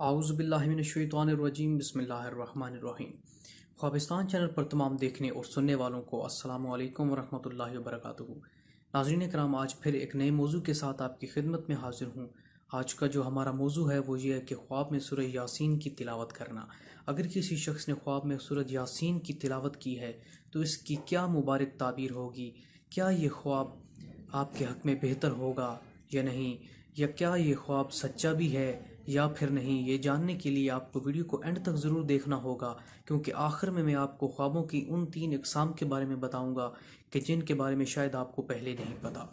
आऊज़ु बिल्लाहि मिनश्शैतानिर्रजीम बिस्मिल्लाहिर्रहमानिर्रहीम। ख्वाबिस्तान चैनल पर तमाम देखने और सुनने वालों को अस्सलामु अलैकुम वरहमतुल्लाहि वबरकातुहू। नाज़रीन कराम, आज फिर एक नए मौजू के साथ आपकी खिदमत में हाजिर हूँ। आज का जो हमारा मौजू है वो ये है कि ख्वाब में सूरह यासीन की तिलावत करना। अगर किसी शख्स ने ख्वाब में सूरह यासीन की तिलावत की है तो इसकी क्या मुबारक ताबीर होगी? क्या ये ख्वाब आपके हक़ में बेहतर होगा या नहीं, या क्या ये ख्वाब सच्चा भी है या फिर नहीं? ये जानने के लिए आपको वीडियो को एंड तक ज़रूर देखना होगा, क्योंकि आखिर में मैं आपको ख्वाबों की उन 3 अक़साम के बारे में बताऊंगा कि जिनके बारे में शायद आपको पहले नहीं पता।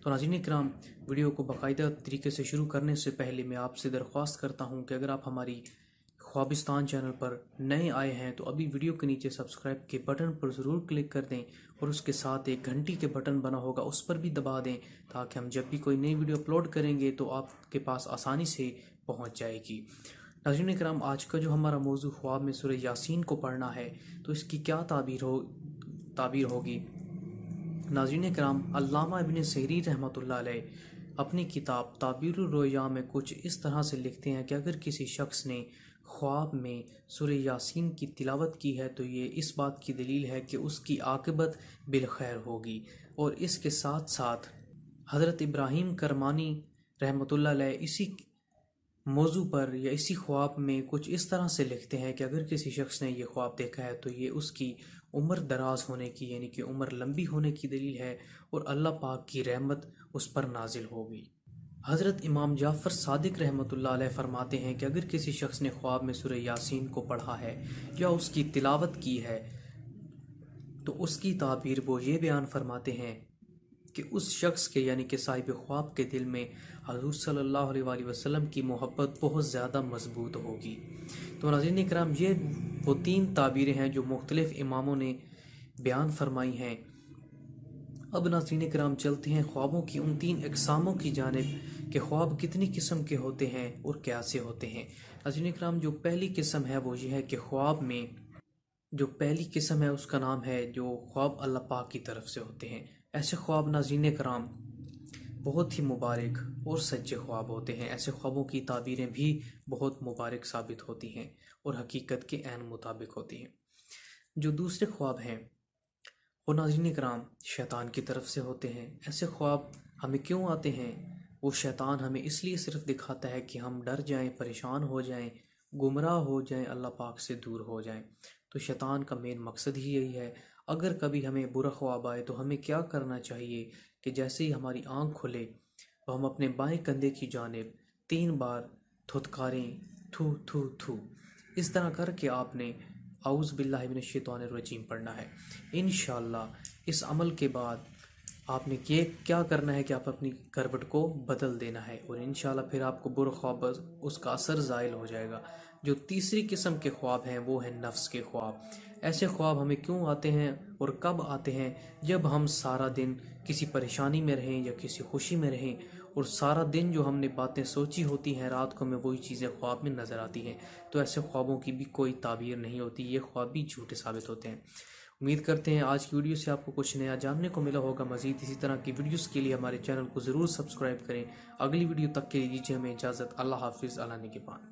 तो नाज़रीन किराम, वीडियो को बाकायदा तरीके से शुरू करने से पहले मैं आपसे दरख्वास्त करता हूँ कि अगर आप हमारी ख्वाबिस्तान चैनल पर नए आए हैं तो अभी वीडियो के नीचे सब्सक्राइब के बटन पर ज़रूर क्लिक कर दें और उसके साथ एक घंटी के बटन बना होगा उस पर भी दबा दें, ताकि हम जब भी कोई नई वीडियो अपलोड करेंगे तो आपके पास आसानी से पहुंच जाएगी। नाज़रीन करम, आज का जो हमारा मौजू ख्वाब में सूरह यासीन को पढ़ना है तो इसकी क्या ताबीर होगी। नाज़रीन करम, अल्लामा इब्न सहरी रहमतुल्लाह अलैह अपनी किताब ताबीरुर रोया में कुछ इस तरह से लिखते हैं कि अगर किसी शख्स ने ख्वाब में सूरह यासीन की तिलावत की है तो ये इस बात की दलील है कि उसकी आक़िबत बिलखैर होगी। और इसके साथ साथ हज़रत इब्राहीम करमानी रहमतुल्लाह अलैह इसी मौजू पर या इसी ख्वाब में कुछ इस तरह से लिखते हैं कि अगर किसी शख्स ने ये ख्वाब देखा है तो ये उसकी उम्र दराज होने की, यानी कि उम्र लंबी होने की दलील है और अल्लाह पाक की रहमत उस पर नाजिल होगी। हज़रत इमाम जाफ़र सादिक रहमतुल्लाह अलैह फरमाते हैं कि अगर किसी शख्स ने ख्वाब में सूरह यासीन को पढ़ा है या उसकी तिलावत की है तो उसकी ताबीर वो ये बयान फरमाते हैं कि उस शख्स के, यानी कि साहिब ख्वाब के दिल में हज़ूर सल्लल्लाहु अलैहि वसल्लम की मोहब्बत बहुत ज़्यादा मजबूत होगी। तो नाज़रीन इकराम, ये वो 3 ताबीरें हैं जो मुख्तलिफ इमामों ने बयान फरमाई हैं। अब नाज़रीन इकराम, चलते हैं ख्वाबों की उन 3 अक़सामों की जानिब कि ख्वाब कितनी किस्म के होते हैं और कैसे होते हैं। नाज़रीन इकराम, जो पहली किस्म है वो ये है कि ख्वाब में जो पहली किस्म है उसका नाम है जो ख्वाब अल्लाह पाक की तरफ से होते हैं। ऐसे ख्वाब नाज़रीन कराम बहुत ही मुबारक और सच्चे ख्वाब होते हैं। ऐसे ख्वाबों की ताबीरें भी बहुत मुबारक साबित होती हैं और हकीकत के ऐन मुताबिक होती हैं। जो दूसरे ख्वाब हैं वो नाज़रीन कराम शैतान की तरफ से होते हैं। ऐसे ख्वाब हमें क्यों आते हैं? वो शैतान हमें इसलिए सिर्फ दिखाता है कि हम डर जाएं, परेशान हो जाएं, गुमराह हो जाएं, अल्लाह पाक से दूर हो जाएं। तो शैतान का मेन मकसद ही यही है। अगर कभी हमें बुरा ख्वाब आए तो हमें क्या करना चाहिए कि जैसे ही हमारी आंख खुले तो हम अपने बाएं कंधे की जानिब 3 बार थुतकारें, थू थू थू। इस तरह करके आपने आऊज़ु बिल्लाहि मिनश्शैतानिर्रजीम पढ़ना है। इंशाअल्लाह इस अमल के बाद आपने ये क्या करना है कि आप अपनी करवट को बदल देना है और इंशाअल्लाह फिर आपको बुरा ख्वाब उसका असर ज़ाइल हो जाएगा। जो तीसरी किस्म के ख्वाब हैं वो है नफ्स के ख्वाब। ऐसे ख्वाब हमें क्यों आते हैं और कब आते हैं? जब हम सारा दिन किसी परेशानी में रहें या किसी खुशी में रहें और सारा दिन जो हमने बातें सोची होती हैं रात को हमें वही चीज़ें ख्वाब में नज़र आती हैं। तो ऐसे ख्वाबों की भी कोई ताबीर नहीं होती, ये ख्वाब भी झूठे साबित होते हैं। उम्मीद करते हैं आज की वीडियो से आपको कुछ नया जानने को मिला होगा। मज़ीद इसी तरह की वीडियोस के लिए हमारे चैनल को ज़रूर सब्सक्राइब करें। अगली वीडियो तक के लिए दीजिए हमें इजाज़त। अल्लाह हाफिज़। अला निगहबान।